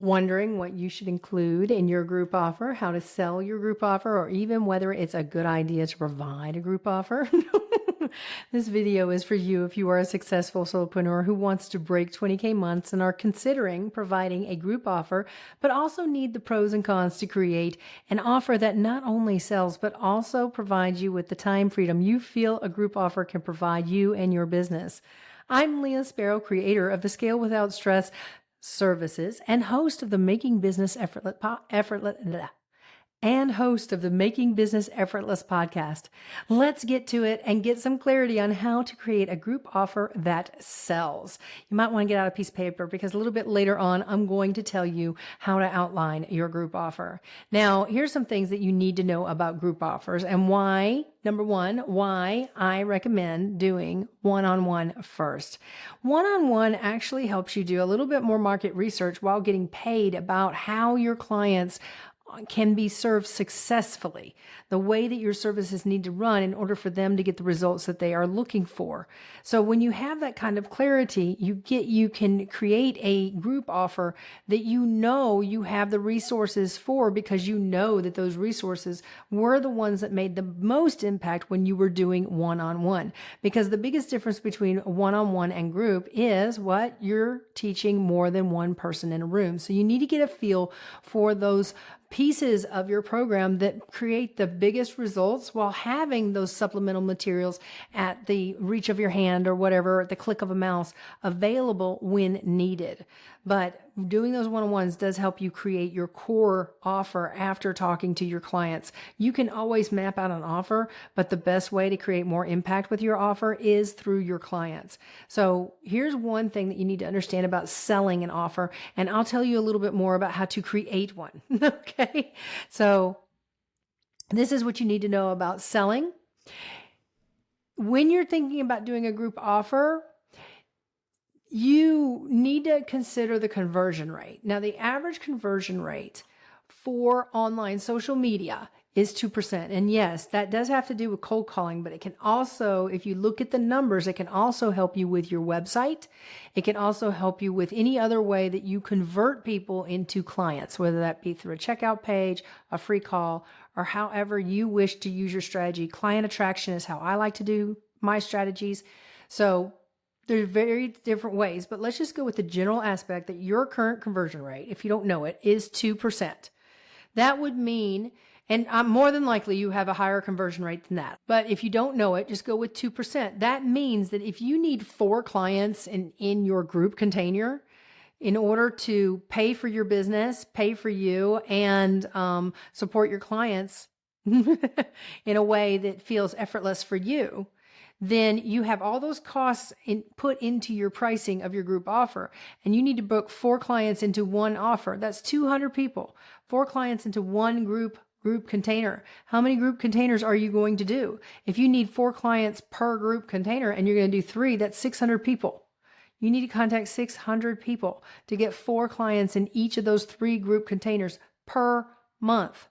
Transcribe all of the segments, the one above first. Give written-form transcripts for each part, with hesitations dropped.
Wondering what you should include in your group offer, how to sell your group offer, or even whether it's a good idea to provide a group offer? This video is for you if you are a successful solopreneur who wants to break 20K months and are considering providing a group offer, but also need the pros and cons to create an offer that not only sells, but also provides you with the time freedom you feel a group offer can provide you and your business. I'm Leah Sparrow, creator of the Scale Without Stress services and host of the Making Business Effortless podcast. Let's get to it and get some clarity on how to create a group offer that sells. You might want to get out a piece of paper because a little bit later on, I'm going to tell you how to outline your group offer. Now, here's some things that you need to know about group offers and why. Number one, why I recommend doing one-on-one first. One-on-one actually helps you do a little bit more market research while getting paid about how your clients can be served successfully, the way that your services need to run in order for them to get the results that they are looking for. So when you have that kind of clarity, you can create a group offer that you have the resources for, because you know that those resources were the ones that made the most impact when you were doing one-on-one. Because the biggest difference between one-on-one and group is what you're teaching more than one person in a room. So you need to get a feel for those pieces of your program that create the biggest results while having those supplemental materials at the reach of your hand or whatever, at the click of a mouse, available when needed. But doing those one-on-ones does help you create your core offer after talking to your clients. You can always map out an offer, but the best way to create more impact with your offer is through your clients. So here's one thing that you need to understand about selling an offer, and I'll tell you a little bit more about how to create one. Okay. So this is what you need to know about selling. When you're thinking about doing a group offer, you need to consider the conversion rate. Now, the average conversion rate for online social media is 2%. And yes, that does have to do with cold calling, but it can also, if you look at the numbers, it can also help you with your website. It can also help you with any other way that you convert people into clients, whether that be through a checkout page, a free call, or however you wish to use your strategy. Client attraction is how I like to do my strategies. So there's very different ways, but let's just go with the general aspect that your current conversion rate, if you don't know it, is 2%. That would mean, and more than likely you have a higher conversion rate than that. But if you don't know it, just go with 2%. That means that if you need 4 clients in your group container in order to pay for your business, pay for you, and support your clients in a way that feels effortless for you, then you have all those costs put into your pricing of your group offer. And you need to book 4 clients into one offer. That's 200 people, 4 clients into one group container. How many group containers are you going to do? If you need 4 clients per group container and you're going to do 3, that's 600 people. You need to contact 600 people to get 4 clients in each of those 3 group containers per month.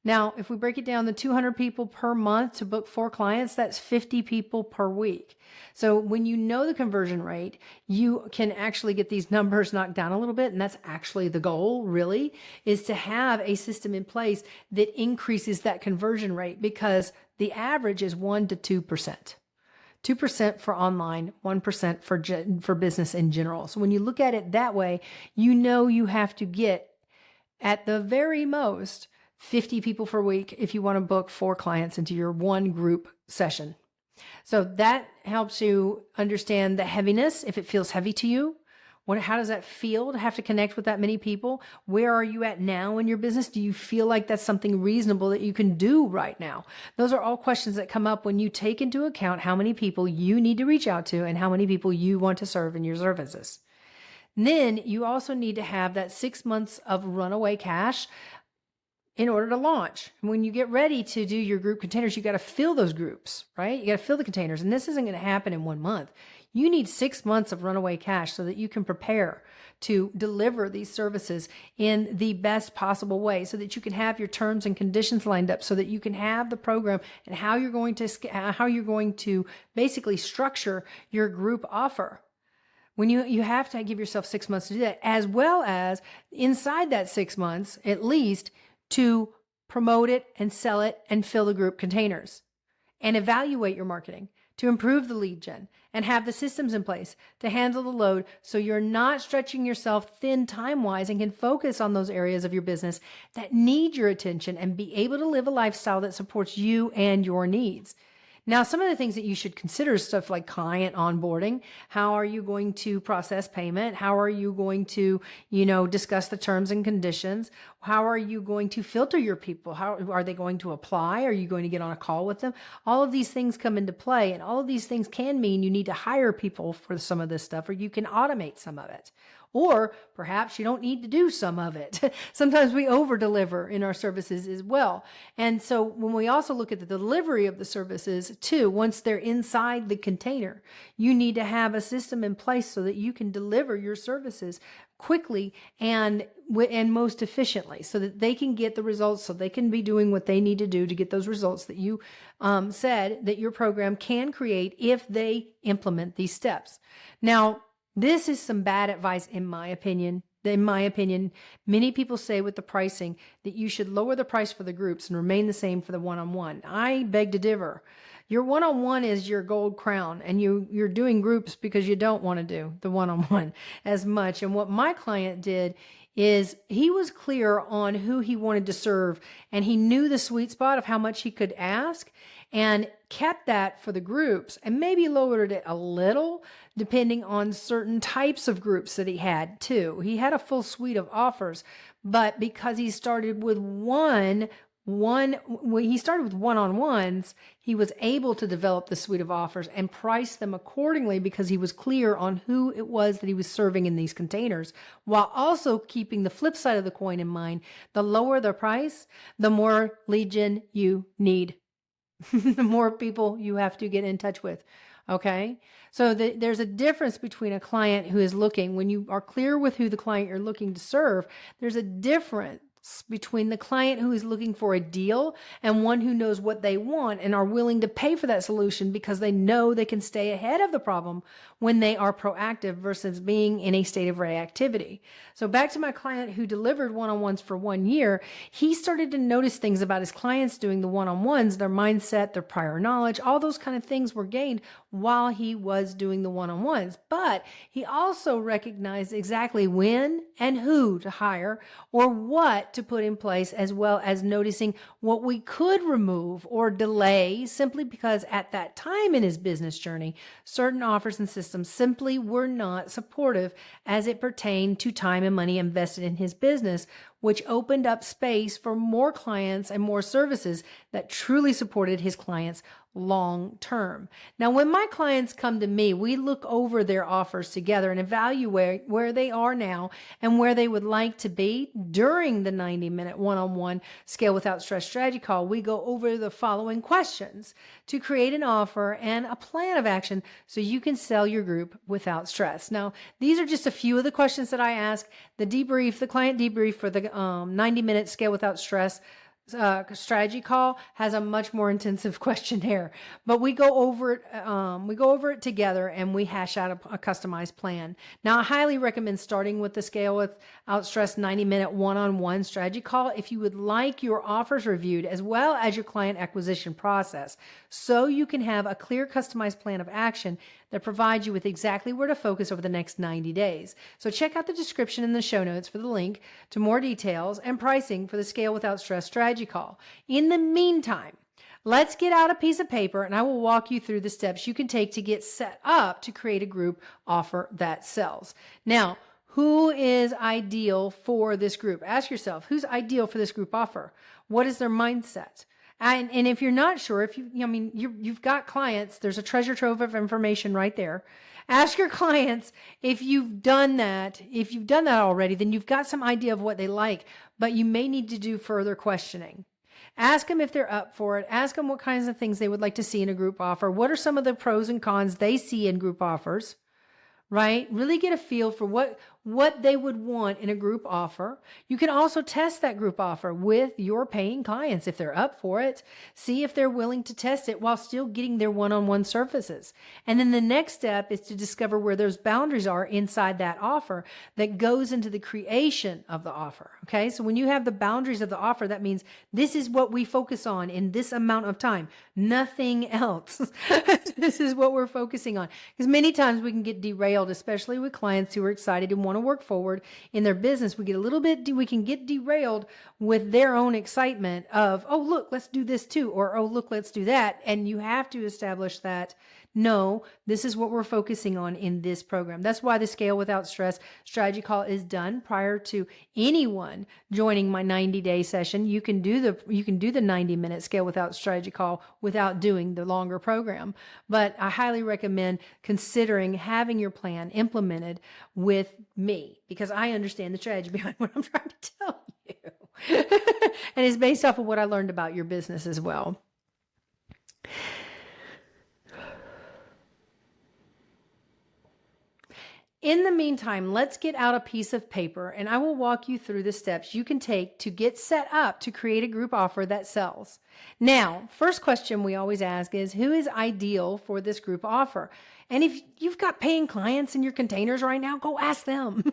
Now, if we break it down, the 200 people per month to book 4 clients, that's 50 people per week. So when you know the conversion rate, you can actually get these numbers knocked down a little bit. And that's actually the goal, really, is to have a system in place that increases that conversion rate, because the average is 1 to 2%. 2% for online, 1% for business in general. So when you look at it that way, you know you have to get, at the very most, 50 people per week if you want to book 4 clients into your one group session. So that helps you understand the heaviness, if it feels heavy to you. How does that feel to have to connect with that many people? Where are you at now in your business? Do you feel like that's something reasonable that you can do right now? Those are all questions that come up when you take into account how many people you need to reach out to and how many people you want to serve in your services. And then you also need to have that 6 months of runaway cash in order to launch. And when you get ready to do your group containers, you got to fill those groups, right? You got to fill the containers. And this isn't going to happen in 1 month. You need 6 months of runaway cash so that you can prepare to deliver these services in the best possible way, so that you can have your terms and conditions lined up, so that you can have the program and how you're going to basically structure your group offer. When you have to give yourself 6 months to do that, as well as inside that 6 months, at least, to promote it and sell it and fill the group containers and evaluate your marketing to improve the lead gen and have the systems in place to handle the load so you're not stretching yourself thin time-wise and can focus on those areas of your business that need your attention and be able to live a lifestyle that supports you and your needs. Now, some of the things that you should consider is stuff like client onboarding. How are you going to process payment? How are you going to, discuss the terms and conditions? How are you going to filter your people? How are they going to apply? Are you going to get on a call with them? All of these things come into play, and all of these things can mean you need to hire people for some of this stuff, or you can automate some of it. Or perhaps you don't need to do some of it. Sometimes we over deliver in our services as well. And so when we also look at the delivery of the services too, once they're inside the container, you need to have a system in place so that you can deliver your services quickly and most efficiently so that they can get the results, so they can be doing what they need to do to get those results that you said that your program can create if they implement these steps. Now, this is some bad advice in my opinion. In my opinion, many people say with the pricing that you should lower the price for the groups and remain the same for the one-on-one. I beg to differ. Your one-on-one is your gold crown, and you're doing groups because you don't want to do the one-on-one as much. And what my client did is he was clear on who he wanted to serve, and he knew the sweet spot of how much he could ask and kept that for the groups and maybe lowered it a little depending on certain types of groups that he had too. He had a full suite of offers, but because he started with when he started with one-on-ones, he was able to develop the suite of offers and price them accordingly because he was clear on who it was that he was serving in these containers, while also keeping the flip side of the coin in mind. The lower the price, the more lead gen you need. The more people you have to get in touch with. Okay. So there's a difference between a client who is looking, when you are clear with who the client you're looking to serve, there's a difference between the client who is looking for a deal and one who knows what they want and are willing to pay for that solution because they know they can stay ahead of the problem when they are proactive versus being in a state of reactivity. So back to my client who delivered one-on-ones for 1 year, he started to notice things about his clients doing the one-on-ones, their mindset, their prior knowledge, all those kind of things were gained while he was doing the one-on-ones. But he also recognized exactly when and who to hire or what to put in place, as well as noticing what we could remove or delay simply because at that time in his business journey, certain offers and systems simply were not supportive as it pertained to time and money invested in his business, which opened up space for more clients and more services that truly supported his clients long term. Now, when my clients come to me, we look over their offers together and evaluate where they are now and where they would like to be during the 90-minute one-on-one Scale Without Stress strategy call. We go over the following questions to create an offer and a plan of action so you can sell your group without stress. Now, these are just a few of the questions that I ask. The client debrief for the 90-minute Scale Without Stress strategy call has a much more intensive questionnaire, but we go over it together and we hash out a customized plan. Now, I highly recommend starting with the Scale Without Stress 90-minute one-on-one strategy call if you would like your offers reviewed as well as your client acquisition process, so you can have a clear customized plan of action that provides you with exactly where to focus over the next 90 days. So check out the description in the show notes for the link to more details and pricing for the Scale Without Stress strategy call. In the meantime, let's get out a piece of paper and I will walk you through the steps you can take to get set up to create a group offer that sells. Now, who is ideal for this group? Ask yourself, who's ideal for this group offer? What is their mindset? And if you're not sure, you've got clients, there's a treasure trove of information right there. Ask your clients if you've done that. If you've done that already, then you've got some idea of what they like, but you may need to do further questioning. Ask them if they're up for it. Ask them what kinds of things they would like to see in a group offer. What are some of the pros and cons they see in group offers? Right? Really get a feel for what they would want in a group offer. You can also test that group offer with your paying clients if they're up for it. See if they're willing to test it while still getting their one-on-one services. And then the next step is to discover where those boundaries are inside that offer that goes into the creation of the offer. Okay, so when you have the boundaries of the offer, that means this is what we focus on in this amount of time, nothing else. This is what we're focusing on. Because many times we can get derailed, especially with clients who are excited and want to work forward in their business. We can get derailed with their own excitement of, oh, look, let's do this too. Or, oh, look, let's do that. And you have to establish that, no, this is what we're focusing on in this program. That's why the Scale Without Stress strategy call is done prior to anyone joining my 90-day session. You can do the 90-minute Scale Without strategy call without doing the longer program. But I highly recommend considering having your plan implemented with me, because I understand the strategy behind what I'm trying to tell you. And it's based off of what I learned about your business as well. In the meantime, let's get out a piece of paper and I will walk you through the steps you can take to get set up to create a group offer that sells. Now, first question we always ask is, who is ideal for this group offer? And if you've got paying clients in your containers right now, go ask them.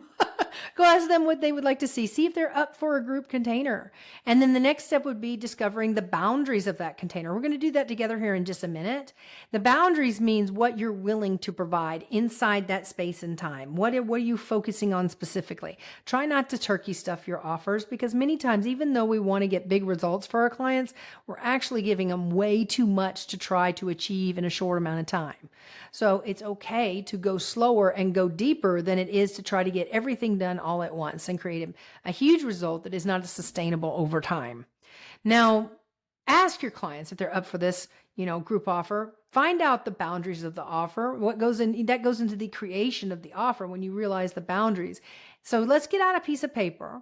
Go ask them what they would like to see. See if they're up for a group container. And then the next step would be discovering the boundaries of that container. We're going to do that together here in just a minute. The boundaries means what you're willing to provide inside that space and time. What are you focusing on specifically? Try not to turkey stuff your offers, because many times, even though we want to get big results for our clients, we're actually giving them way too much to try to achieve in a short amount of time. So it's okay to go slower and go deeper than it is to try to get everything done all at once and create a huge result that is not sustainable over time. Now, ask your clients if they're up for this, group offer. Find out the boundaries of the offer. That goes into the creation of the offer when you realize the boundaries. So let's get out a piece of paper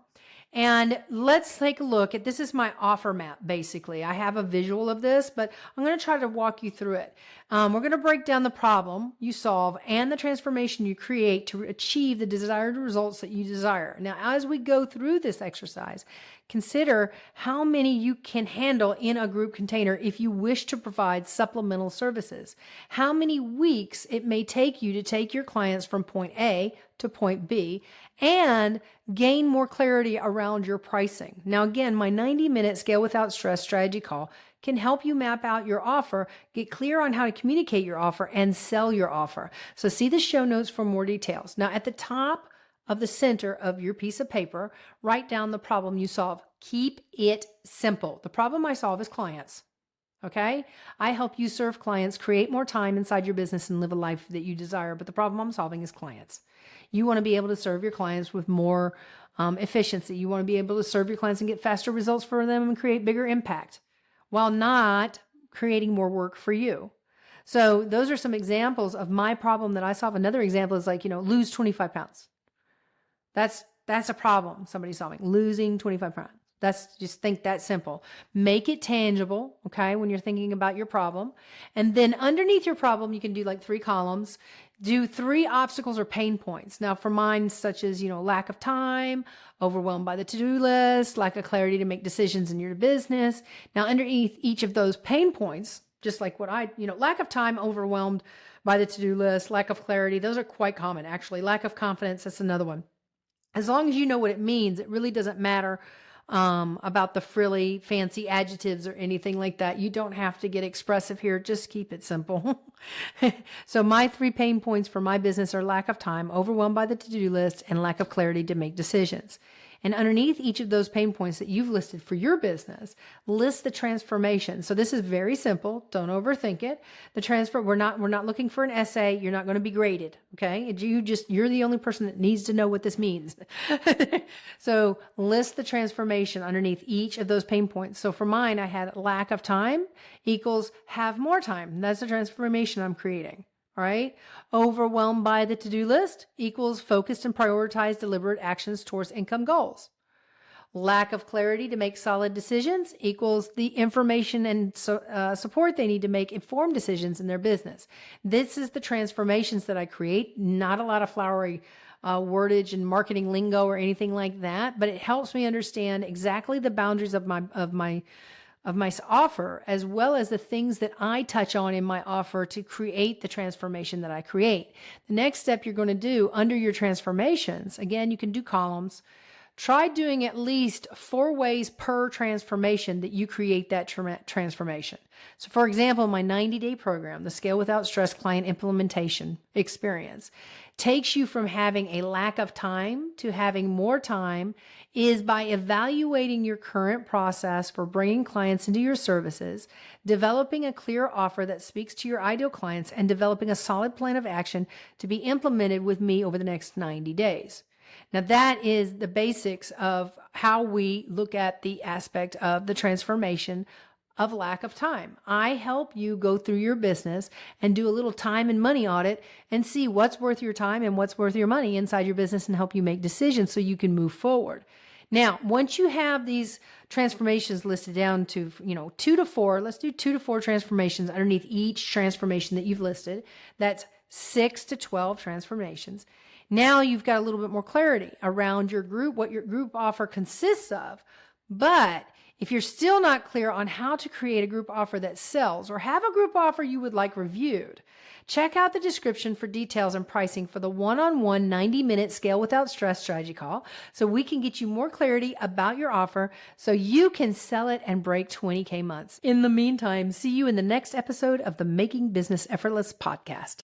and let's take a look at, this is my offer map, basically. I have a visual of this, but I'm going to try to walk you through it. We're going to break down the problem you solve and the transformation you create to achieve the desired results that you desire. Now, as we go through this exercise, consider how many you can handle in a group container if you wish to provide supplemental services. How many weeks it may take you to take your clients from point A to point B and gain more clarity around your pricing. Now, again, my 90-minute Scale Without Stress strategy call can help you map out your offer, get clear on how to communicate your offer, and sell your offer. So see the show notes for more details. Now, at the top of the center of your piece of paper, write down the problem you solve. Keep it simple. The problem I solve is clients. Okay? I help you serve clients, create more time inside your business, and live a life that you desire. But the problem I'm solving is clients. You want to be able to serve your clients with more efficiency. You want to be able to serve your clients and get faster results for them and create bigger impact while not creating more work for you. So those are some examples of my problem that I solve. Another example is like, lose 25 pounds. That's a problem somebody's solving, losing 25 pounds. Just think that simple. Make it tangible, okay, when you're thinking about your problem. And then underneath your problem, you can do like 3 columns. Do 3 obstacles or pain points. Now, for mine, such as, lack of time, overwhelmed by the to-do list, lack of clarity to make decisions in your business. Now, underneath each of those pain points, just like what lack of time, overwhelmed by the to-do list, lack of clarity, those are quite common, actually. Lack of confidence, that's another one. As long as you know what it means, it really doesn't matter about the frilly, fancy adjectives or anything like that. You don't have to get expressive here. Just keep it simple. So my 3 pain points for my business are lack of time, overwhelmed by the to-do list, and lack of clarity to make decisions. And underneath each of those pain points that you've listed for your business, list the transformation. So this is very simple. Don't overthink it. We're not looking for an essay. You're not going to be graded. Okay. You're the only person that needs to know what this means. So list the transformation underneath each of those pain points. So for mine, I had lack of time equals have more time. That's the transformation I'm creating. All right. Overwhelmed by the to-do list equals focused and prioritized deliberate actions towards income goals. Lack of clarity to make solid decisions equals the information and support they need to make informed decisions in their business. This is the transformations that I create, not a lot of flowery wordage and marketing lingo or anything like that, but it helps me understand exactly the boundaries of my offer, as well as the things that I touch on in my offer to create the transformation that I create. The next step you're going to do under your transformations, again, you can do columns. Try doing at least 4 ways per transformation that you create that transformation. So for example, my 90-day program, the Scale Without Stress Client Implementation Experience, takes you from having a lack of time to having more time is by evaluating your current process for bringing clients into your services, developing a clear offer that speaks to your ideal clients, and developing a solid plan of action to be implemented with me over the next 90 days. Now, that is the basics of how we look at the aspect of the transformation of lack of time. I help you go through your business and do a little time and money audit and see what's worth your time and what's worth your money inside your business and help you make decisions so you can move forward. Now, once you have these transformations listed down to, 2 to 4, let's do 2 to 4 transformations underneath each transformation that you've listed. That's 6 to 12 transformations. Now you've got a little bit more clarity around your group, what your group offer consists of. But if you're still not clear on how to create a group offer that sells or have a group offer you would like reviewed, check out the description for details and pricing for the one-on-one 90-minute Scale Without Stress strategy call so we can get you more clarity about your offer so you can sell it and break 20K months. In the meantime, see you in the next episode of the Making Business Effortless podcast.